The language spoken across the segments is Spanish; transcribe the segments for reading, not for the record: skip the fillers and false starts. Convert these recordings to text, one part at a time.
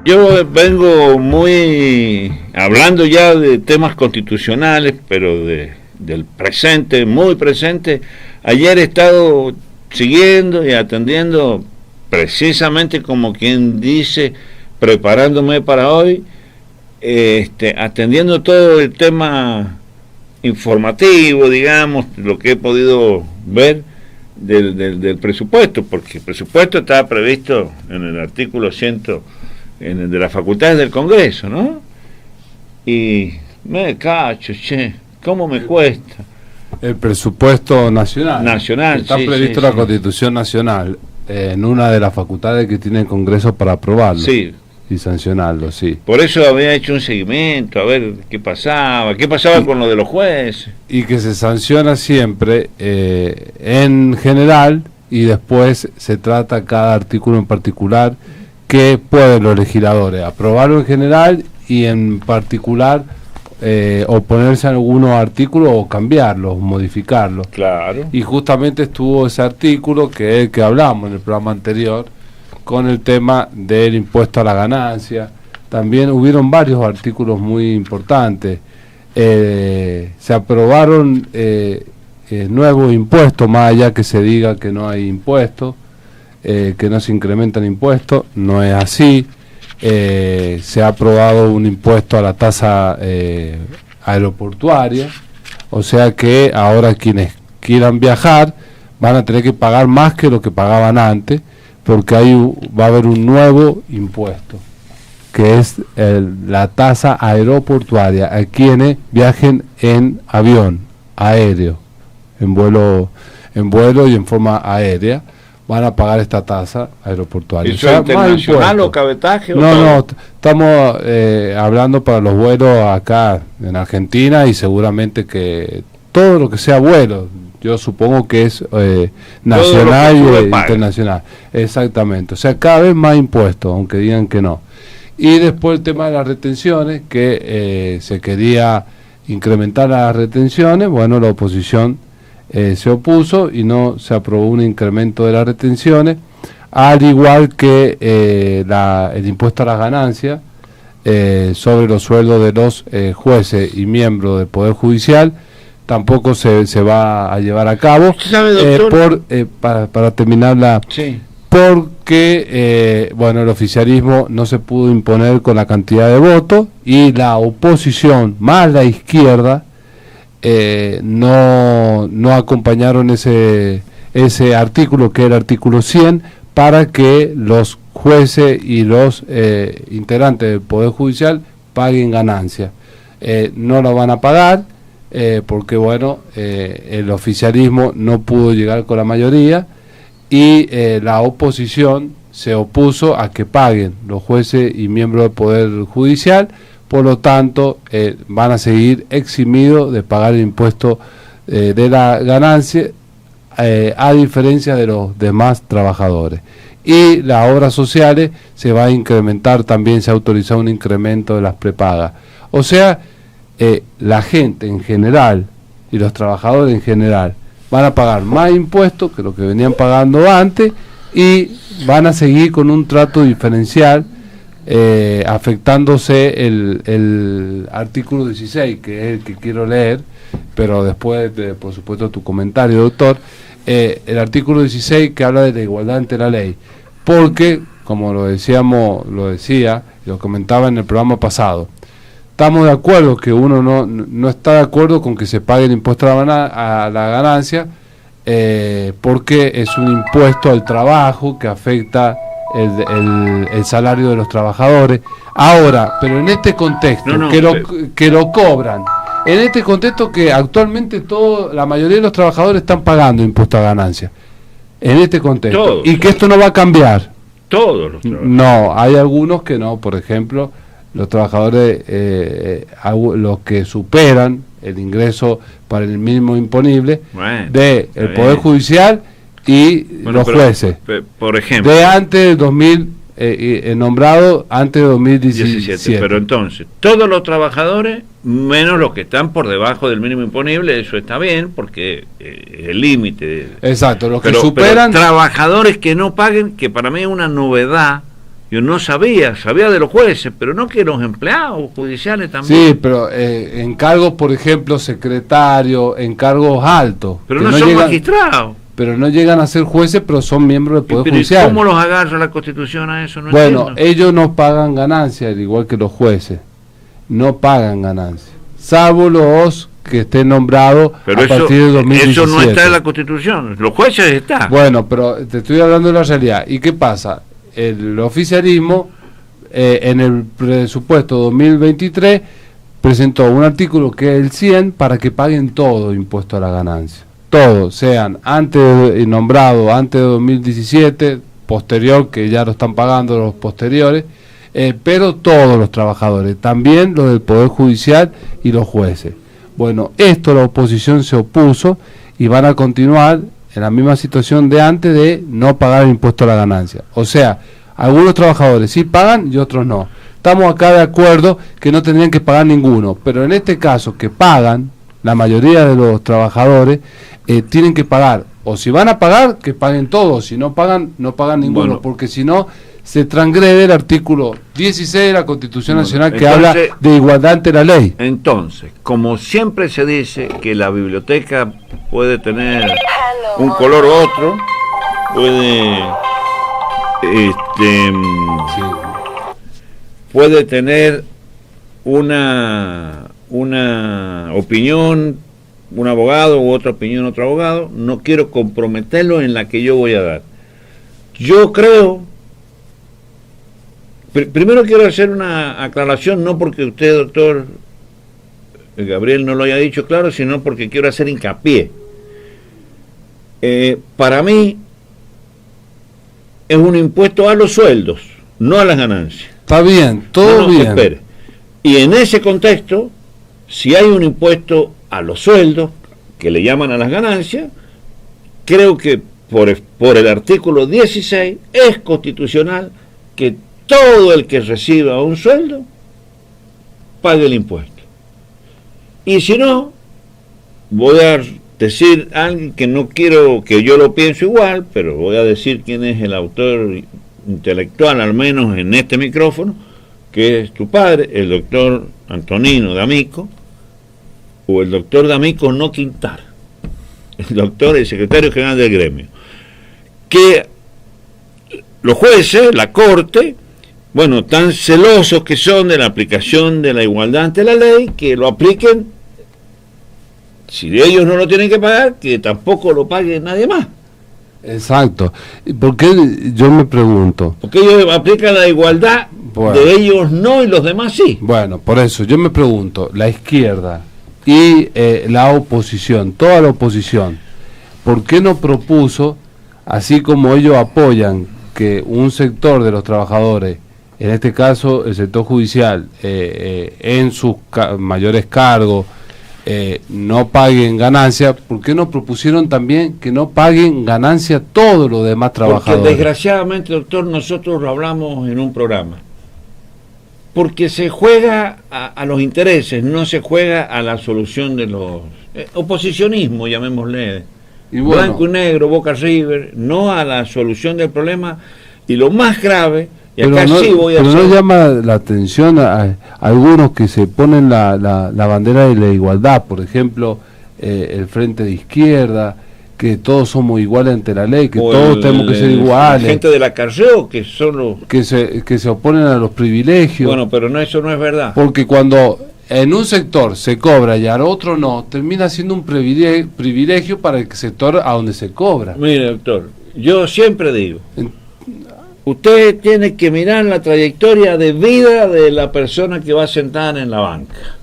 Yo vengo muy hablando ya de temas constitucionales, pero del presente, muy presente. Ayer he estado siguiendo y atendiendo, precisamente como quien dice, preparándome para hoy, atendiendo todo el tema informativo, digamos, lo que he podido ver del presupuesto, porque el presupuesto estaba previsto en el artículo 100 en el de las facultades del Congreso, ¿no? Y me cacho, ¿cómo me cuesta? El presupuesto nacional. Está previsto en la Constitución Nacional, en una de las facultades que tiene el Congreso para aprobarlo. Sí. Y sancionarlo, sí. Por eso había hecho un seguimiento, a ver qué pasaba con lo de los jueces. Y que se sanciona siempre en general, y después se trata cada artículo en particular que pueden los legisladores aprobarlo en general y en particular oponerse a algunos artículos o cambiarlos, modificarlos. Claro. Y justamente estuvo ese artículo que es el que hablamos en el programa anterior, con el tema del impuesto a la ganancia. También hubieron varios artículos muy importantes. Se aprobaron nuevos impuestos, más allá que se diga que no hay impuestos, que no se incrementan impuestos, no es así. Se ha aprobado un impuesto a la tasa aeroportuaria, o sea que ahora quienes quieran viajar van a tener que pagar más que lo que pagaban antes, porque va a haber un nuevo impuesto, que es la tasa aeroportuaria a quienes viajen en avión, aéreo, en vuelo y en forma aérea, van a pagar esta tasa aeroportuaria. ¿Eso es internacional o cabetaje? No, estamos hablando para los vuelos acá en Argentina, y seguramente que todo lo que sea vuelo, yo supongo que es nacional y internacional. Exactamente, o sea, cada vez más impuestos, aunque digan que no. Y después el tema de las retenciones, que se quería incrementar las retenciones. Bueno, la oposición se opuso y no se aprobó un incremento de las retenciones, al igual que el impuesto a las ganancias sobre los sueldos de los jueces y miembros del Poder Judicial. Tampoco se va a llevar a cabo. ¿Sabe, doctor? Para terminarla, sí. Porque el oficialismo no se pudo imponer con la cantidad de votos, y la oposición más la izquierda no acompañaron ese artículo, que era el artículo 100, para que los jueces y los integrantes del Poder Judicial paguen ganancias. No lo van a pagar, porque el oficialismo no pudo llegar con la mayoría, y la oposición se opuso a que paguen los jueces y miembros del Poder Judicial. Por lo tanto, van a seguir eximidos de pagar el impuesto de la ganancia, a diferencia de los demás trabajadores. Y las obras sociales se va a incrementar también, se ha autorizado un incremento de las prepagas. O sea, la gente en general y los trabajadores en general van a pagar más impuestos que lo que venían pagando antes, y van a seguir con un trato diferencial, afectándose el artículo 16, que es el que quiero leer, pero después de, por supuesto, tu comentario, doctor. El artículo 16, que habla de la igualdad ante la ley, porque, como lo decía y lo comentaba en el programa pasado, estamos de acuerdo que uno no está de acuerdo con que se pague el impuesto a la ganancia, porque es un impuesto al trabajo que afecta el salario de los trabajadores. Ahora, pero en este contexto, que lo cobran, en este contexto que actualmente la mayoría de los trabajadores están pagando impuesto a ganancia, en este contexto, todos, y que esto no va a cambiar. Todos los trabajadores. No, hay algunos que no, por ejemplo, los trabajadores, los que superan el ingreso para el mínimo imponible del Poder Judicial y los jueces, por ejemplo, de antes del 2000, nombrado antes de 2017. Pero entonces, todos los trabajadores, menos los que están por debajo del mínimo imponible, eso está bien, porque el límite. Exacto, los que superan. Pero trabajadores que no paguen, que para mí es una novedad Yo no sabía de los jueces, pero no que los empleados judiciales también. Sí, pero en cargos, por ejemplo, secretario, en cargos altos. Pero no son magistrados. Pero no llegan a ser jueces, pero son miembros del Poder Pero Judicial. ¿cómo los agarra la Constitución a eso? No bueno, entiendo. ellos no pagan ganancias, al igual que los jueces. No pagan ganancias. Salvo los que estén nombrados pero a partir de 2017. Eso no está en la Constitución. Los jueces están. Bueno, pero te estoy hablando de la realidad. ¿Y qué pasa? El oficialismo, en el presupuesto 2023, presentó un artículo que es el 100 para que paguen todo impuesto a la ganancia. Todos, sean antes nombrados, antes de 2017, posterior, que ya lo están pagando los posteriores, pero todos los trabajadores, también los del Poder Judicial y los jueces. Bueno, esto la oposición se opuso y van a continuar en la misma situación de antes de no pagar el impuesto a la ganancia. O sea, algunos trabajadores sí pagan y otros no. Estamos acá de acuerdo que no tendrían que pagar ninguno, pero en este caso que pagan, la mayoría de los trabajadores tienen que pagar. O si van a pagar, que paguen todos. Si no pagan, no pagan ninguno, bueno, porque si no se transgrede el artículo 16 de la Constitución Nacional que habla de igualdad ante la ley. Entonces, como siempre se dice que la biblioteca puede tener un color u otro, puede puede tener una opinión un abogado u otra opinión otro abogado, no quiero comprometerlo en la que yo voy a dar. Yo creo, primero quiero hacer una aclaración, no porque usted, doctor Gabriel, no lo haya dicho claro, sino porque quiero hacer hincapié. Para mí es un impuesto a los sueldos, no a las ganancias. Está bien, todo bien. Espere. Y en ese contexto, si hay un impuesto a los sueldos, que le llaman a las ganancias, creo que por el artículo 16 es constitucional que todo el que reciba un sueldo pague el impuesto. Y si no, voy a decir algo que no quiero que yo lo pienso igual, pero voy a decir quién es el autor intelectual, al menos en este micrófono, que es tu padre, el doctor Antonino D'Amico, o el doctor D'Amico no Quintar, el doctor, el secretario general del gremio, que los jueces, la corte, bueno, tan celosos que son de la aplicación de la igualdad ante la ley, que lo apliquen, si ellos no lo tienen que pagar, que tampoco lo pague nadie más. Exacto. ¿Por qué? Yo me pregunto. Porque ellos aplican la igualdad, bueno, de ellos no y los demás sí. Bueno, por eso yo me pregunto, la izquierda y la oposición, toda la oposición, ¿por qué no propuso, así como ellos apoyan que un sector de los trabajadores, en este caso el sector judicial, en sus mayores cargos, no paguen ganancias, ¿por qué no propusieron también que no paguen ganancias todos los demás trabajadores? Porque desgraciadamente, doctor, nosotros lo hablamos en un programa. Porque se juega a los intereses, no se juega a la solución de los... oposicionismo, llamémosle. Y bueno, blanco y negro, Boca River, no a la solución del problema. Y lo más grave, y acá no, sí voy a pero hacer... no llama la atención a algunos que se ponen la bandera de la igualdad, por ejemplo, el Frente de Izquierda, que todos somos iguales ante la ley, que todos tenemos que ser iguales. La gente de la Carreo, que son los... que se oponen a los privilegios. Bueno, pero no, eso no es verdad. Porque cuando en un sector se cobra y al otro no, termina siendo un privilegio para el sector a donde se cobra. Mire, doctor, yo siempre digo, usted tiene que mirar la trayectoria de vida de la persona que va sentada en la banca.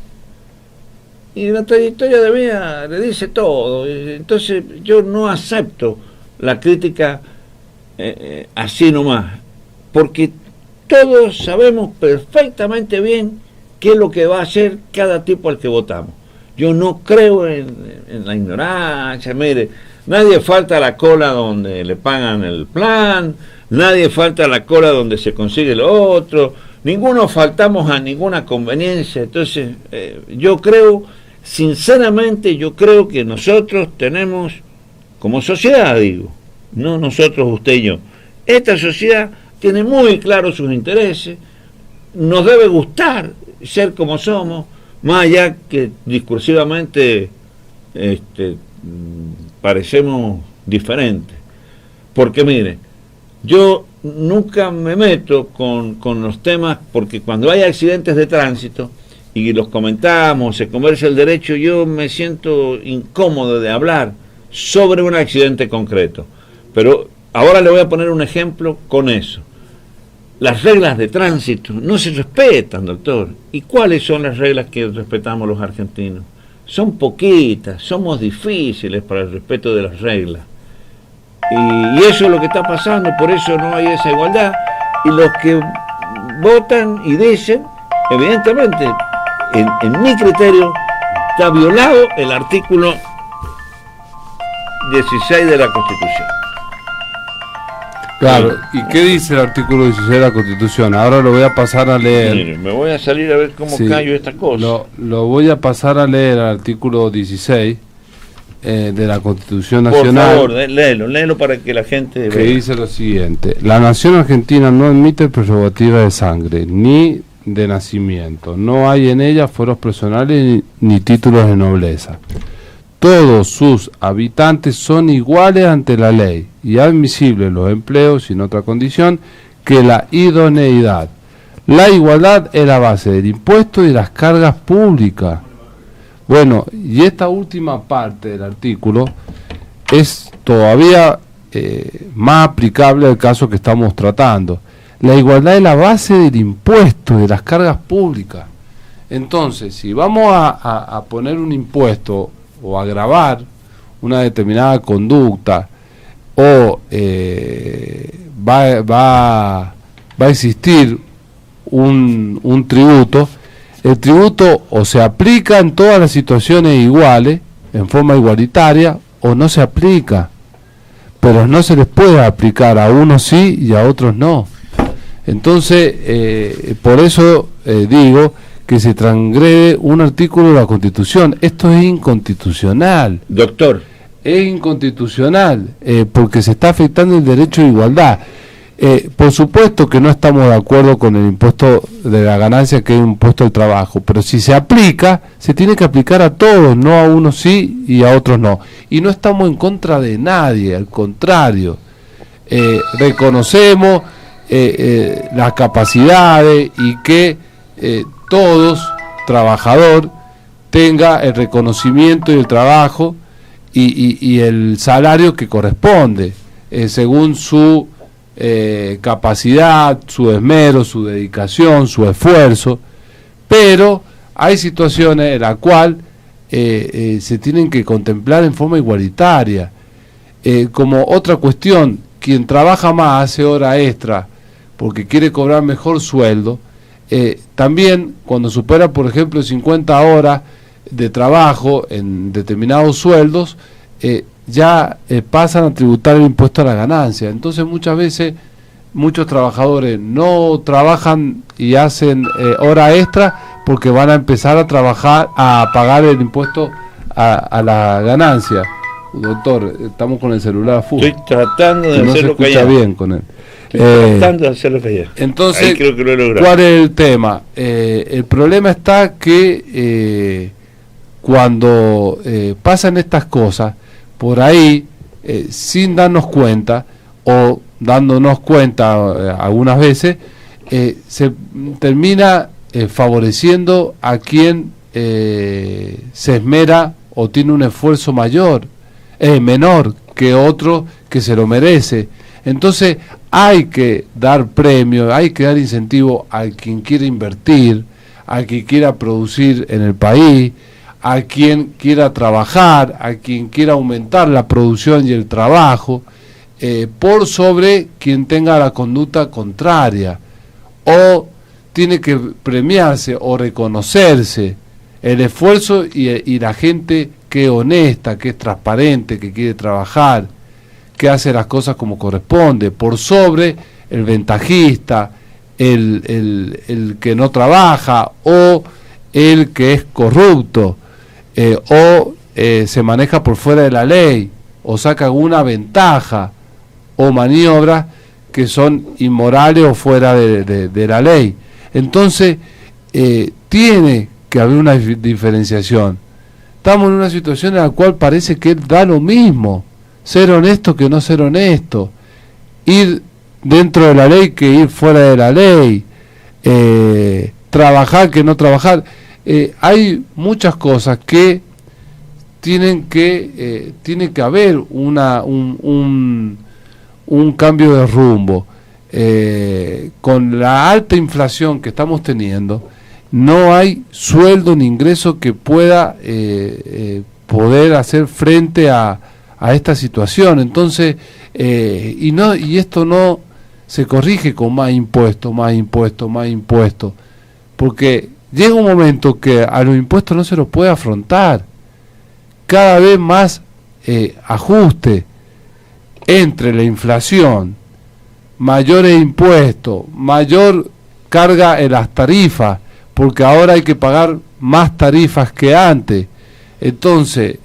Y la trayectoria de vida le dice todo. Entonces yo no acepto la crítica así nomás, porque todos sabemos perfectamente bien qué es lo que va a hacer cada tipo al que votamos. Yo no creo en la ignorancia. Mire, nadie falta a la cola donde le pagan el plan, nadie falta a la cola donde se consigue lo otro, ninguno faltamos a ninguna conveniencia. Entonces yo creo, sinceramente, yo creo que nosotros tenemos, como sociedad digo, no nosotros, usted y yo, esta sociedad tiene muy claros sus intereses, nos debe gustar ser como somos, más allá que discursivamente parecemos diferentes. Porque mire, yo nunca me meto con los temas, porque cuando hay accidentes de tránsito y los comentamos, se conversa el derecho, yo me siento incómodo de hablar sobre un accidente concreto. Pero ahora le voy a poner un ejemplo con eso. Las reglas de tránsito no se respetan, doctor. ¿Y cuáles son las reglas que respetamos los argentinos? Son poquitas, somos difíciles para el respeto de las reglas. Y eso es lo que está pasando, por eso no hay esa igualdad. Y los que votan y dicen, evidentemente, en mi criterio, está violado el artículo 16 de la Constitución. Claro, ¿y qué dice el artículo 16 de la Constitución? Ahora lo voy a pasar a leer. Mire, me voy a salir a ver cómo callo esta cosa. Lo voy a pasar a leer al artículo 16 de la Constitución Nacional. Por favor, léelo para que la gente vea. Que dice lo siguiente: la nación argentina no admite prerrogativa de sangre, ni de nacimiento. No hay en ella fueros personales ni títulos de nobleza. Todos sus habitantes son iguales ante la ley y admisibles los empleos sin otra condición que la idoneidad. La igualdad es la base del impuesto y de las cargas públicas. Bueno, y esta última parte del artículo es todavía más aplicable al caso que estamos tratando. La igualdad es la base del impuesto y de las cargas públicas. Entonces, si vamos a poner un impuesto o agravar una determinada conducta, o va a existir un tributo, el tributo o se aplica en todas las situaciones iguales, en forma igualitaria, o no se aplica, pero no se les puede aplicar, a unos sí y a otros no. Entonces, por eso digo que se transgrede un artículo de la Constitución. Esto es inconstitucional. Doctor. Es inconstitucional, porque se está afectando el derecho de igualdad. Por supuesto que no estamos de acuerdo con el impuesto de la ganancia, que es un impuesto al trabajo, pero si se aplica, se tiene que aplicar a todos, no a unos sí y a otros no. Y no estamos en contra de nadie, al contrario. Reconocemos las capacidades y que todos, trabajador, tenga el reconocimiento y el trabajo y el salario que corresponde, según su capacidad, su esmero, su dedicación, su esfuerzo. Pero hay situaciones en las cuales se tienen que contemplar en forma igualitaria. Como otra cuestión, quien trabaja más, hace hora extra porque quiere cobrar mejor sueldo, también cuando supera, por ejemplo, 50 horas de trabajo en determinados sueldos, ya pasan a tributar el impuesto a la ganancia. Entonces muchas veces muchos trabajadores no trabajan y hacen hora extra porque van a empezar a trabajar, a pagar el impuesto a la ganancia. Doctor, estamos con el celular a full. Estoy tratando de no hacerlo se escucha bien con él. Tratando de hacerlo callar. Entonces, ahí creo que lo he logrado. ¿Cuál es el tema? El problema está que cuando pasan estas cosas, por ahí, sin darnos cuenta, o dándonos cuenta algunas veces, se termina favoreciendo a quien se esmera o tiene un esfuerzo menor que otro que se lo merece. Entonces hay que dar premio, hay que dar incentivo a quien quiere invertir, a quien quiera producir en el país, a quien quiera trabajar, a quien quiera aumentar la producción y el trabajo, por sobre quien tenga la conducta contraria. O tiene que premiarse o reconocerse el esfuerzo y la gente que es honesta, que es transparente, que quiere trabajar, que hace las cosas como corresponde, por sobre el ventajista, el que no trabaja, o el que es corrupto, o se maneja por fuera de la ley, o saca alguna ventaja o maniobra que son inmorales o fuera de la ley. Entonces, tiene que haber una diferenciación. Estamos en una situación en la cual parece que da lo mismo ser honesto que no ser honesto, ir dentro de la ley que ir fuera de la ley, trabajar que no trabajar. Hay muchas cosas que tiene que haber un cambio de rumbo. Con la alta inflación que estamos teniendo, no hay sueldo ni ingreso que pueda poder hacer frente a esta situación. Entonces, y esto no se corrige con más impuestos, porque llega un momento que a los impuestos no se los puede afrontar. Cada vez más ajuste entre la inflación, mayores impuestos, mayor carga en las tarifas, porque ahora hay que pagar más tarifas que antes. Entonces,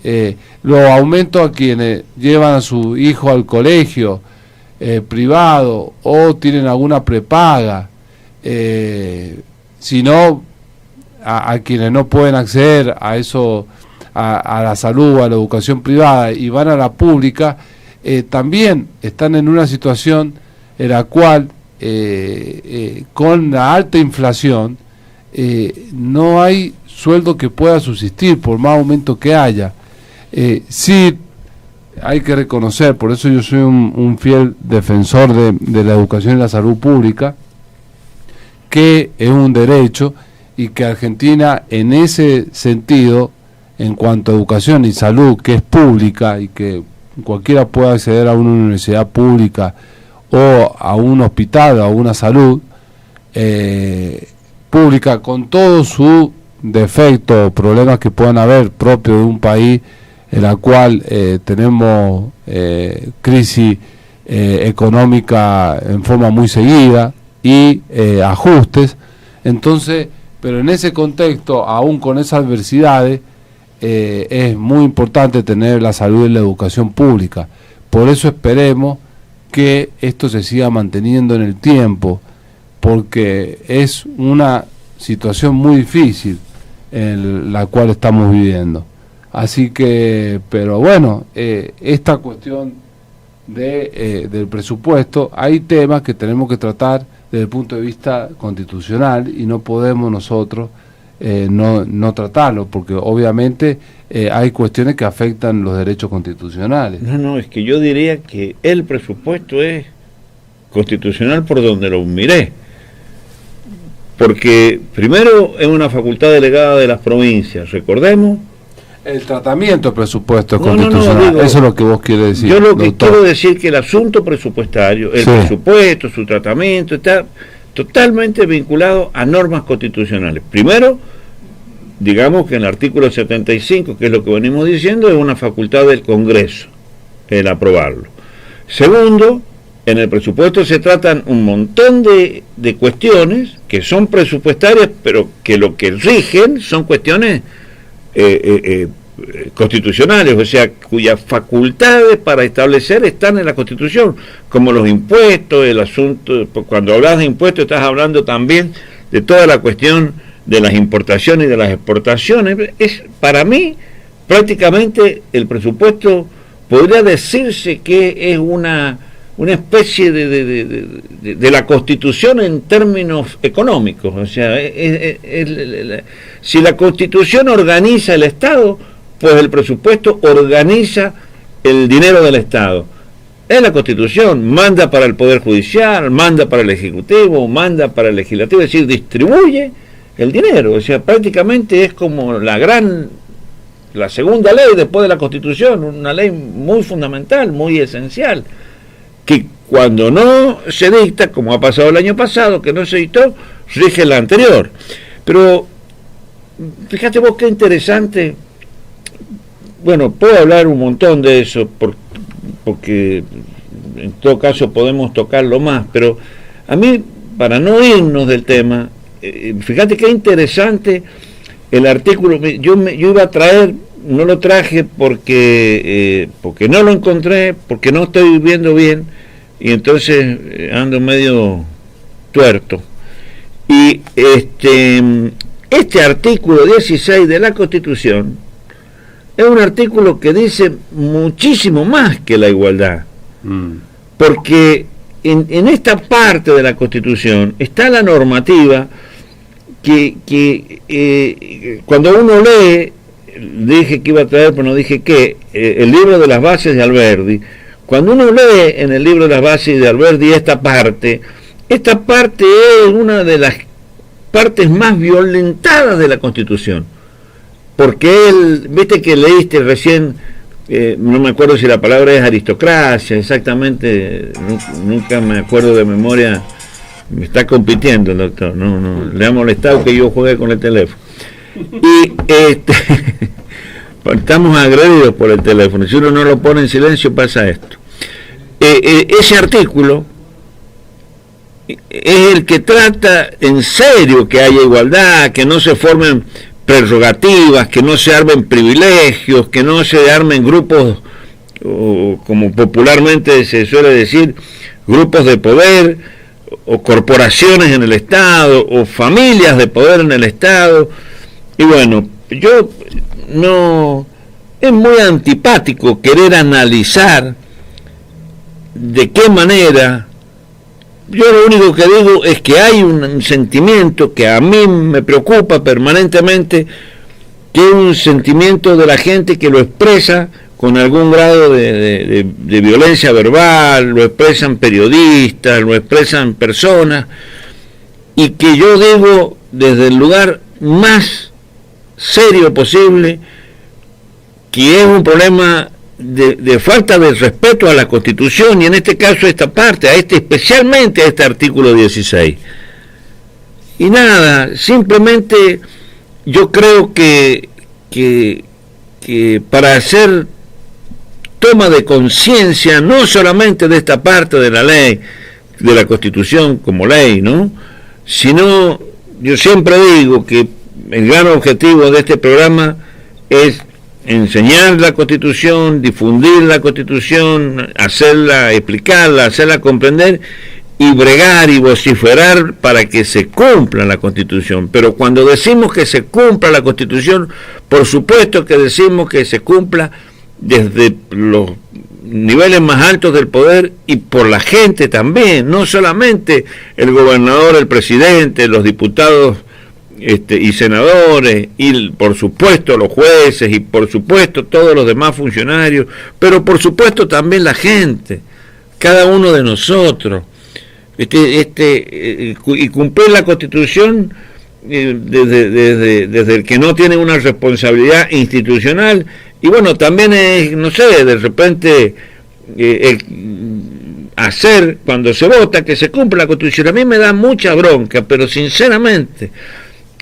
los aumentos a quienes llevan a su hijo al colegio privado o tienen alguna prepaga, sino a quienes no pueden acceder a eso, a la salud, a la educación privada y van a la pública, también están en una situación en la cual con la alta inflación no hay sueldo que pueda subsistir por más aumento que haya. Sí hay que reconocer, por eso yo soy un fiel defensor de la educación y la salud pública, que es un derecho y que Argentina en ese sentido, en cuanto a educación y salud, que es pública y que cualquiera puede acceder a una universidad pública o a un hospital o a una salud pública, con todos sus defectos o problemas que puedan haber propios de un país en la cual tenemos crisis económica en forma muy seguida y ajustes. Entonces, pero en ese contexto, aún con esas adversidades, es muy importante tener la salud y la educación pública. Por eso esperemos que esto se siga manteniendo en el tiempo, porque es una situación muy difícil en la cual estamos viviendo. Así que, pero bueno, esta cuestión del presupuesto, hay temas que tenemos que tratar desde el punto de vista constitucional y no podemos nosotros no tratarlo, porque obviamente hay cuestiones que afectan los derechos constitucionales. No, es que yo diría que el presupuesto es constitucional por donde lo miré, porque primero es una facultad delegada de las provincias, recordemos. El tratamiento del presupuesto es constitucional, digo, eso es lo que vos quieres decir. Yo lo que quiero decir que el asunto presupuestario, el presupuesto, su tratamiento, está totalmente vinculado a normas constitucionales. Primero, digamos que en el artículo 75, que es lo que venimos diciendo, es una facultad del Congreso el aprobarlo. Segundo, en el presupuesto se tratan un montón de cuestiones que son presupuestarias, pero que lo que rigen son cuestiones constitucionales, o sea, cuyas facultades para establecer están en la Constitución, como los impuestos, el asunto. Cuando hablas de impuestos estás hablando también de toda la cuestión de las importaciones y de las exportaciones. Es, para mí, prácticamente el presupuesto podría decirse que es una especie de la Constitución en términos económicos. O sea, si la Constitución organiza el Estado, pues el presupuesto organiza el dinero del Estado. Es la Constitución, manda para el Poder Judicial, manda para el Ejecutivo, manda para el Legislativo, es decir, distribuye el dinero. O sea, prácticamente es como la segunda ley después de la Constitución, una ley muy fundamental, muy esencial, que cuando no se dicta, como ha pasado el año pasado, que no se dictó, rige la anterior. Pero fíjate vos qué interesante. Bueno, puedo hablar un montón de eso, porque en todo caso podemos tocarlo más, pero a mí, para no irnos del tema, fíjate qué interesante el artículo. Yo iba a traer, no lo traje porque no lo encontré, porque no estoy viendo bien, y entonces ando medio tuerto. Y este artículo 16 de la Constitución es un artículo que dice muchísimo más que la igualdad, porque en esta parte de la Constitución está la normativa que cuando uno lee, dije que iba a traer, pero no dije qué, el libro de las bases de Alberdi, cuando uno lee en el libro de las bases de Alberdi esta parte es una de las partes más violentadas de la Constitución, porque viste que leíste recién, no me acuerdo si la palabra es aristocracia, exactamente, nunca me acuerdo de memoria. Me está compitiendo el doctor, no, le ha molestado que yo juegue con el teléfono. Y estamos agredidos por el teléfono, si uno no lo pone en silencio pasa esto. Ese artículo es el que trata en serio que haya igualdad, que no se formen prerrogativas, que no se armen privilegios, que no se armen grupos, como popularmente se suele decir, grupos de poder, o corporaciones en el Estado, o familias de poder en el Estado. Y bueno, es muy antipático querer analizar de qué manera. Yo lo único que digo es que hay un sentimiento que a mí me preocupa permanentemente, que es un sentimiento de la gente que lo expresa con algún grado de violencia verbal, lo expresan periodistas, lo expresan personas, y que yo digo desde el lugar más serio posible que es un problema de falta de respeto a la Constitución, y en este caso esta parte, especialmente a este artículo 16. Y nada, simplemente yo creo que para hacer toma de conciencia, no solamente de esta parte de la ley, de la Constitución como ley, ¿no?, sino, yo siempre digo que el gran objetivo de este programa es enseñar la Constitución, difundir la Constitución, hacerla, explicarla, hacerla comprender y bregar y vociferar para que se cumpla la Constitución. Pero cuando decimos que se cumpla la Constitución, por supuesto que decimos que se cumpla desde los niveles más altos del poder y por la gente también, no solamente el gobernador, el presidente, los diputados y senadores, y por supuesto los jueces, y por supuesto todos los demás funcionarios, pero por supuesto también la gente, cada uno de nosotros, y cumplir la Constitución desde el que no tiene una responsabilidad institucional. Y bueno, también es, no sé, de repente hacer cuando se vota que se cumpla la Constitución. A mí me da mucha bronca, pero sinceramente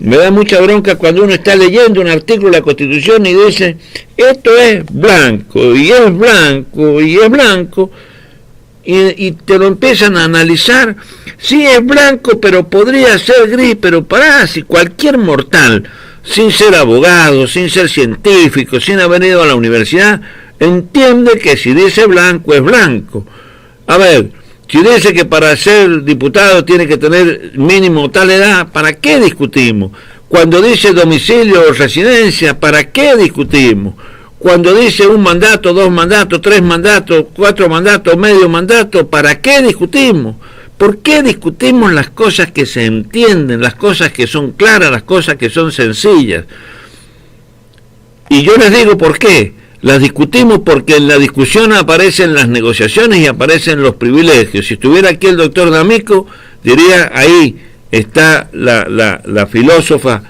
me da mucha bronca cuando uno está leyendo un artículo de la Constitución y dice esto es blanco y es blanco y es blanco, y te lo empiezan a analizar. Sí, es blanco, pero podría ser gris. Pero pará, si cualquier mortal, sin ser abogado, sin ser científico, sin haber ido a la universidad, entiende que si dice blanco es blanco. A ver, si dice que para ser diputado tiene que tener mínimo tal edad, ¿para qué discutimos? Cuando dice domicilio o residencia, ¿para qué discutimos? Cuando dice un mandato, 2 mandatos, 3 mandatos, 4 mandatos, medio mandato, ¿para qué discutimos? ¿Por qué discutimos las cosas que se entienden, las cosas que son claras, las cosas que son sencillas? Y yo les digo por qué. Las discutimos porque en la discusión aparecen las negociaciones y aparecen los privilegios. Si estuviera aquí el doctor D'Amico, diría, ahí está la filósofa,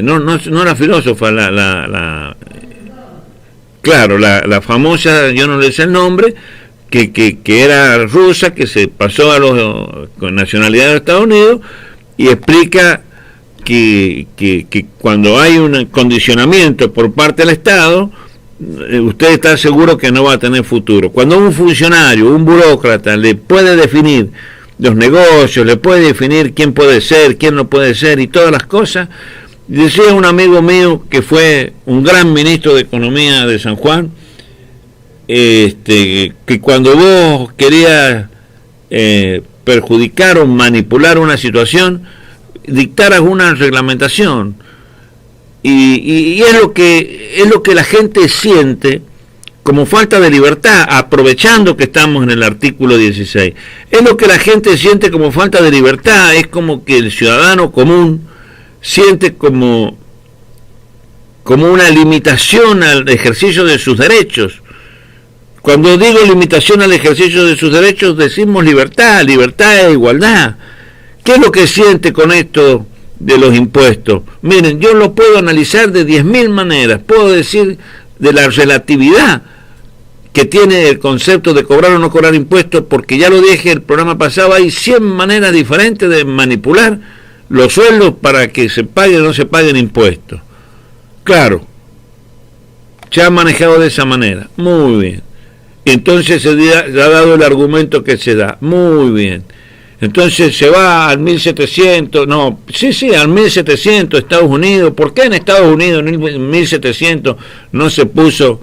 no la filósofa, la famosa, yo no le sé el nombre, que era rusa, que se pasó con nacionalidad de Estados Unidos, y explica que cuando hay un condicionamiento por parte del Estado, usted está seguro que no va a tener futuro. Cuando un funcionario, un burócrata, le puede definir los negocios, le puede definir quién puede ser, quién no puede ser y todas las cosas. Decía un amigo mío que fue un gran ministro de Economía de San Juan, que cuando vos querías perjudicar o manipular una situación, dictaras una reglamentación. Y es lo que la gente siente como falta de libertad, aprovechando que estamos en el artículo 16. Es lo que la gente siente como falta de libertad, es como que el ciudadano común siente como una limitación al ejercicio de sus derechos. Cuando digo limitación al ejercicio de sus derechos, decimos libertad e igualdad. ¿Qué es lo que siente con esto de los impuestos? Miren, yo lo puedo analizar de 10.000 maneras. Puedo decir de la relatividad que tiene el concepto de cobrar o no cobrar impuestos, porque ya lo dije el programa pasado, hay 100 maneras diferentes de manipular los sueldos para que se paguen o no se paguen impuestos. Claro, se ha manejado de esa manera, muy bien. Entonces se ha dado el argumento que se da, muy bien. Entonces se va al 1700, al 1700 Estados Unidos. ¿Por qué en Estados Unidos en 1700 no se puso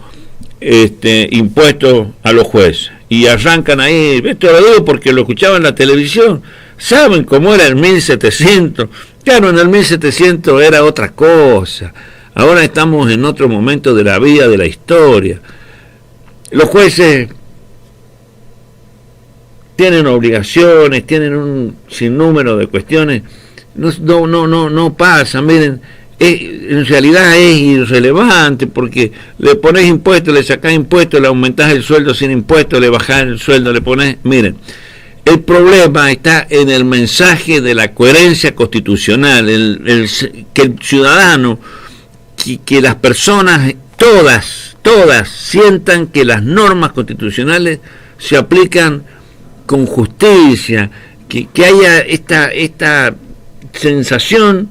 impuestos a los jueces? Y arrancan ahí, esto lo digo porque lo escuchaba en la televisión, saben cómo era el 1700, claro, en el 1700 era otra cosa, ahora estamos en otro momento de la vida, de la historia. Los jueces tienen obligaciones, tienen un sinnúmero de cuestiones, no pasan, miren, en realidad es irrelevante, porque le pones impuestos, le sacás impuestos, le aumentás el sueldo sin impuestos, le bajás el sueldo, le pones, miren, el problema está en el mensaje de la coherencia constitucional, que el ciudadano, que las personas, todas sientan que las normas constitucionales se aplican con justicia, que haya esta sensación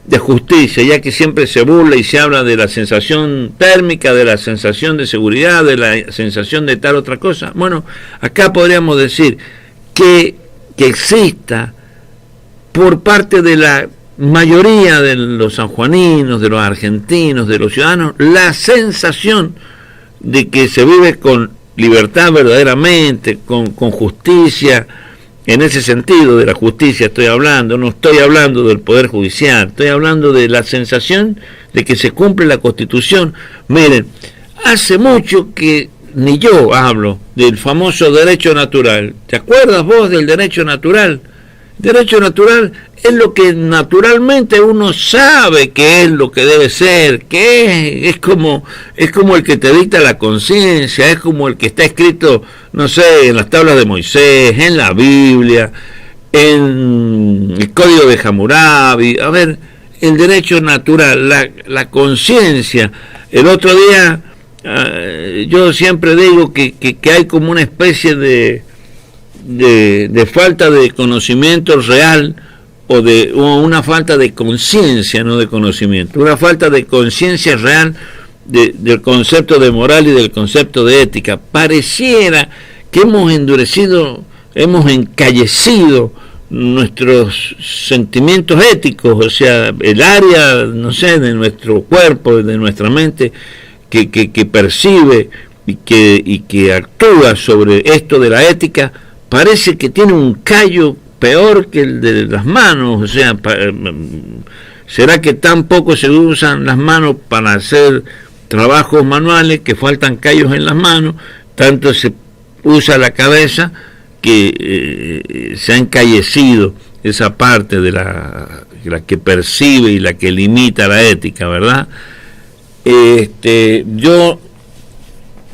de justicia, ya que siempre se burla y se habla de la sensación térmica, de la sensación de seguridad, de la sensación de tal otra cosa. Bueno, acá podríamos decir que exista por parte de la mayoría de los sanjuaninos, de los argentinos, de los ciudadanos, la sensación de que se vive con libertad verdaderamente, con justicia. En ese sentido de la justicia estoy hablando, no estoy hablando del Poder Judicial, estoy hablando de la sensación de que se cumple la Constitución. Miren, hace mucho que ni yo hablo del famoso derecho natural. ¿Te acuerdas vos del derecho natural? Derecho natural es lo que naturalmente uno sabe que es lo que debe ser, que es como el que te dicta la conciencia, es como el que está escrito, no sé, en las tablas de Moisés, en la Biblia, en el Código de Hammurabi. A ver, el derecho natural, la conciencia. El otro día yo siempre digo que hay como una especie de falta de conocimiento real, o una falta de conciencia, no de conocimiento, una falta de conciencia real del concepto de moral y del concepto de ética. Pareciera que hemos endurecido, hemos encallecido nuestros sentimientos éticos, o sea, el área, no sé, de nuestro cuerpo, de nuestra mente, que percibe y que actúa sobre esto de la ética, parece que tiene un callo peor que el de las manos. O sea, ¿será que tan poco se usan las manos para hacer trabajos manuales que faltan callos en las manos? Tanto se usa la cabeza que se ha encallecido esa parte de la que percibe y la que limita la ética, ¿verdad? Yo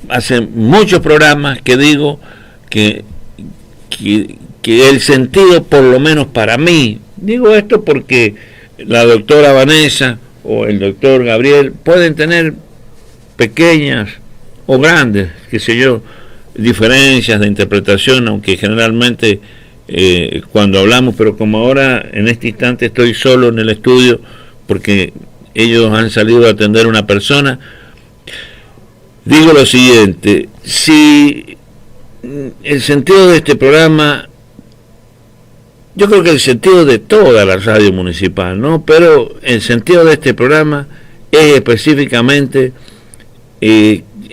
hace muchos programas que digo que el sentido, por lo menos para mí, digo esto porque la doctora Vanessa o el doctor Gabriel pueden tener pequeñas o grandes, qué sé yo, diferencias de interpretación, aunque generalmente cuando hablamos, pero como ahora en este instante estoy solo en el estudio porque ellos han salido a atender a una persona, digo lo siguiente: si el sentido de este programa, yo creo que el sentido de toda la radio municipal, ¿no? Pero el sentido de este programa es específicamente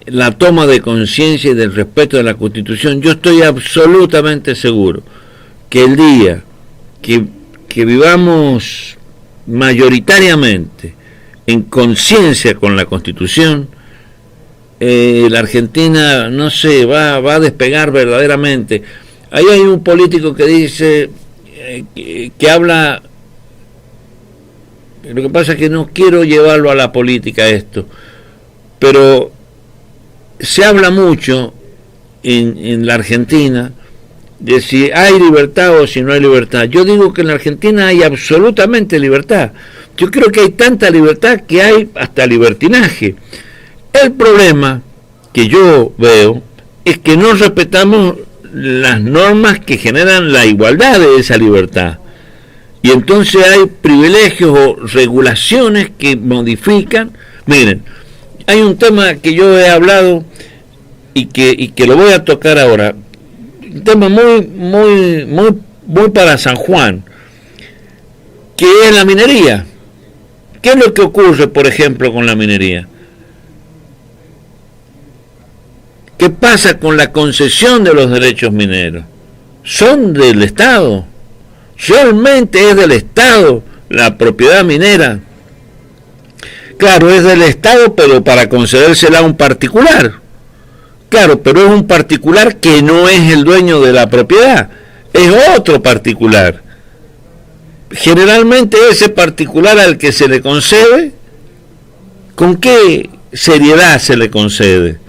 la toma de conciencia y del respeto de la Constitución, yo estoy absolutamente seguro que el día que vivamos mayoritariamente en conciencia con la Constitución, la Argentina, no sé, va a despegar verdaderamente. Ahí hay un político que dice, que habla, lo que pasa es que no quiero llevarlo a la política esto, pero se habla mucho en la Argentina de si hay libertad o si no hay libertad. Yo digo que en la Argentina hay absolutamente libertad. Yo creo que hay tanta libertad que hay hasta libertinaje. El problema que yo veo es que no respetamos las normas que generan la igualdad de esa libertad. Y entonces hay privilegios o regulaciones que modifican. Miren, hay un tema que yo he hablado y que lo voy a tocar ahora. Un tema muy para San Juan, que es la minería. ¿Qué es lo que ocurre, por ejemplo, con la minería? ¿Qué pasa con la concesión de los derechos mineros? Son del Estado. Realmente es del Estado la propiedad minera. Claro, es del Estado, pero para concedérsela a un particular. Claro, pero es un particular que no es el dueño de la propiedad, es otro particular. Generalmente ese particular al que se le concede, ¿con qué seriedad se le concede?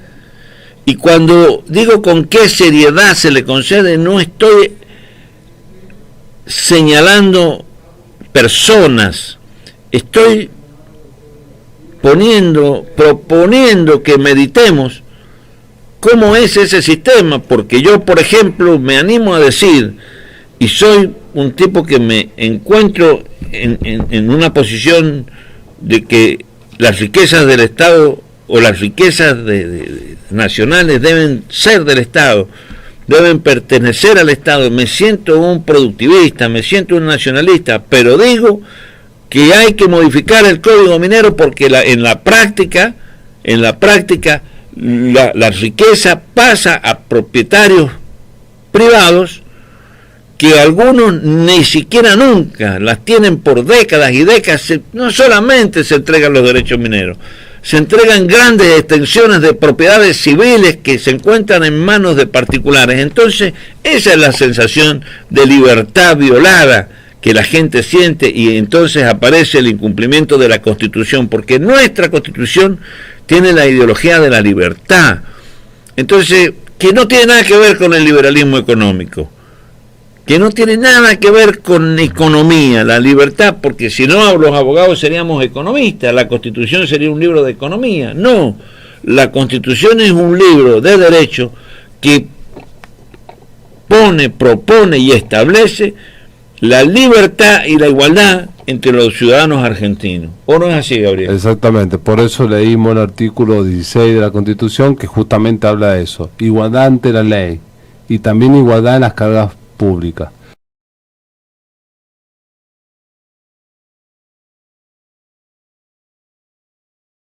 Y cuando digo con qué seriedad se le concede, no estoy señalando personas, estoy proponiendo que meditemos cómo es ese sistema, porque yo, por ejemplo, me animo a decir, y soy un tipo que me encuentro en una posición de que las riquezas del Estado o las riquezas nacionales deben ser del Estado, deben pertenecer al Estado. Me siento un productivista, me siento un nacionalista, pero digo que hay que modificar el Código Minero porque en la práctica la riqueza pasa a propietarios privados que algunos ni siquiera nunca las tienen por décadas y décadas. No solamente se entregan los derechos mineros, se entregan grandes extensiones de propiedades civiles que se encuentran en manos de particulares. Entonces esa es la sensación de libertad violada que la gente siente, y entonces aparece el incumplimiento de la Constitución, porque nuestra Constitución tiene la ideología de la libertad, entonces, que no tiene nada que ver con el liberalismo económico, que no tiene nada que ver con economía, la libertad, porque si no los abogados seríamos economistas, la Constitución sería un libro de economía. No, la Constitución es un libro de derecho que propone y establece la libertad y la igualdad entre los ciudadanos argentinos. ¿O no es así, Gabriel? Exactamente, por eso leímos el artículo 16 de la Constitución, que justamente habla de eso, igualdad ante la ley y también igualdad en las cargas públicas.